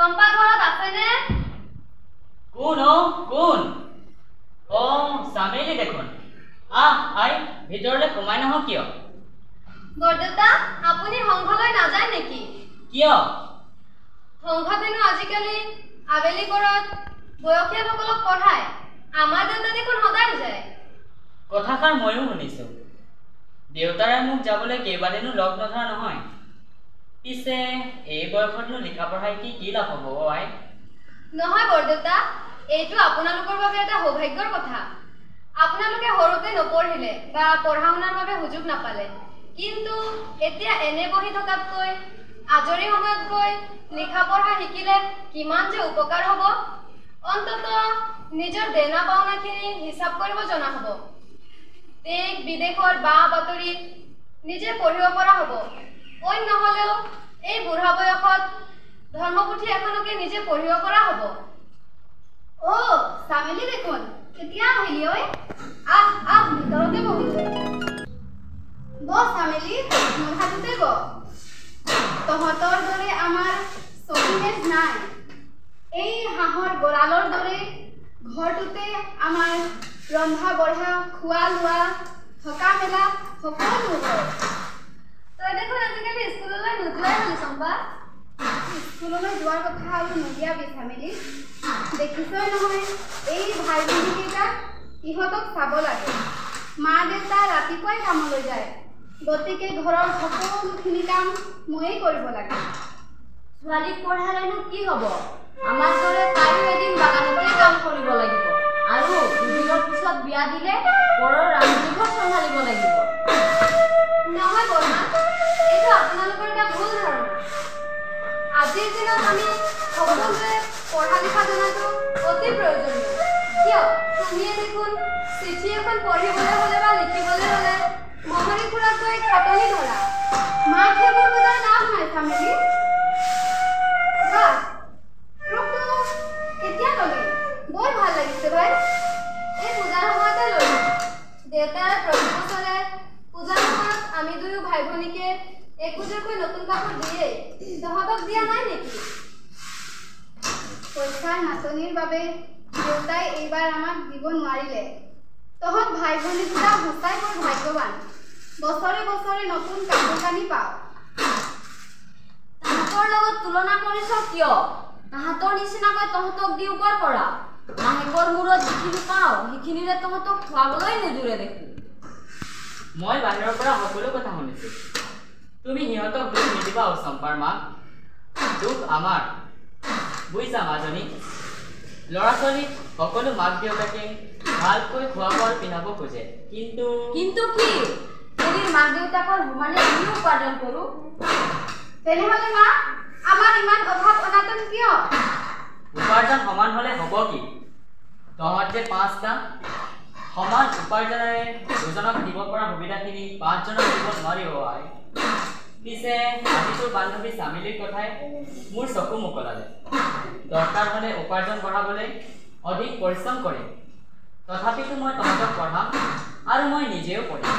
চম্পা ঘৰত আছেনে? কোন কোন? চামেলি দেখোন। আই ভিতৰলৈ সোমাই নাহ কিয়? বৰদেউতা, আপুনি সংঘলৈ নাযায় নেকি? কিয়? সংঘতেনো আজিকালি আবেলি পৰত বয়সীয়াসকলক পঢ়ায়। আমাৰ দেউতা দেখোন সদায় যায়। কথাষাৰ ময়ো শুনিছোঁ। দেউতাৰে মোক যাবলৈ কেইবাদিনো লগ নধৰা নহয়। পিছে এই বয়সতনো লিখা পঢ়াই কি লাভ হ'ব আই? নহয় বৰদেউতা, এইটো আপোনালোকৰ বাবে এটা সৌভাগ্যৰ কথা। আপোনালোকে সৰুতে নপঢ়িলে বা পঢ়া শুনাৰ বাবে সুযোগ নাপালে, কিন্তু এতিয়া এনে বহি থকাতকৈ আজৰি সময়ত গৈ লিখা পঢ়া শিকিলে কিমান যে উপকাৰ হ'ব। অন্তত নিজৰ দেনা পাওনাখিনি হিচাপ কৰিব জনা হ'ব। দেশ বিদেশৰ বা বাতৰি নিজে পঢ়িব পৰা হ'ব। অইন নহ'লেও এই বুঢ়া বয়সত ধৰ্মপুথি এখনকে নিজে পঢ়িব পৰা হ'ব। চামেলি দেখোন, কেতিয়া আহিলি ঐ? ভিতৰতে বহিছো। চামেলি, মোৰ হাততে তহঁতৰ দৰে আমাৰ চকীমেজ নাই। এই হাঁহৰ গঁৰালৰ দৰে ঘৰটোতে আমাৰ ৰন্ধা বঢ়া, খোৱা লোৱা, থকা মেলা সকলো হয়। তই দেখোন আজিকালি স্কুললৈ নোযোৱাই হলি চম্পা। স্কুললৈ যোৱাৰ কথা আৰু নুলিয়াবি চামেলি। দেখিছই নহয় এই ভাই ভনীকেইটাক, ইহঁতক চাব লাগে। মা দেউতা ৰাতিপুৱাই কামলৈ যায়, গতিকে ঘৰৰ সকলোখিনি কাম ময়েই কৰিব লাগে। ছোৱালীক পঢ়ালেনো কি হ'ব? আমাৰ দৰে তাইও এদিন বাগানতেই কাম কৰিব লাগিব আৰু দুদিনৰ পিছত বিয়া দিলে পৰৰ ৰান্ধনীঘৰ চম্ভালিব লাগিব। নহয় বৰমা, এইটো আপোনালোকৰ এটা ভুল ধাৰণা। আজিৰ দিনত আমি সকলোৱে পঢ়া লিখা জনাটো অতি প্ৰয়োজনীয়। কিয়, তুমিয়ে দেখোন চিঠি এখন পঢ়িবলৈ হ'লে বা লিখিবলৈ হ'লে মহৰি ফুৰাত গৈ খাটনি ধৰা। মাক সেইবোৰ বুজাৰ লাভ নাই চামেলি। কেতিয়া ললি? বৰ ভাল লাগিছে ভাই। এই পূজাৰ সময়তে ললো। দেউতাই প্ৰতি বছৰে পূজাৰ সময়ত আমি দুয়ো ভাই ভনীকে একোযোৰকৈ নতুন কাপোৰ দিয়েই। তহঁতক দিয়া নাই নেকি? পইচাৰ নাটনিৰ বাবে দেউতাই এইবাৰ আমাক দিব নোৱাৰিলে। তহঁত ভাই ভনী দুটা সঁচাই বৰ ভাগ্যৱান। বছৰে বছৰে নতুন কাপোৰ কানি পাওঁ। তাহাঁতৰ লগত তুলনা কৰিছ কিয়? তাহাঁতৰ নিচিনাকৈ তহঁতক দিওঁ ক'ৰ পৰা? মাহেকৰ মূৰত যিখিনি পাওঁ সেইখিনিৰে তহঁতক খুৱাবলৈ নোজোৰে দেখোন। মই বাহিৰৰ পৰা সকলো কথা শুনিছোঁ। তুমি সিহঁতক দুখ নিদিবা চম্পাৰ মাক। দুখ আমাৰ। বুজিছা মাজনী? ল'ৰা ছোৱালীক সকলো মাক দেউতাকে ভালকৈ খোৱা বোৱা পিন্ধাব খোজে, কিন্তু কি? যদি মাক দেউতাকৰ সমানে আমিও উপাৰ্জন কৰোঁ, তেনেহ'লে মা, আমাৰ ইমান অভাৱ অনাটন কিয়? উপাৰ্জন সমান হ'লে হ'ব কি? তহঁত যে 5টা, সমান উপাৰ্জনেৰে দুজনক দিব পৰা সুবিধাখিনি 5জনক দিব নোৱাৰিব আই। পিছে আজি তোৰ বান্ধৱী চামেলিৰ কথাই মোৰ চকু মোকলালে। দৰকাৰ হ'লে উপাৰ্জন বঢ়াবলৈ অধিক পৰিশ্ৰম কৰিম। তথাপিতো মই তহঁতক পঢ়াম আৰু মই নিজেও পঢ়িম।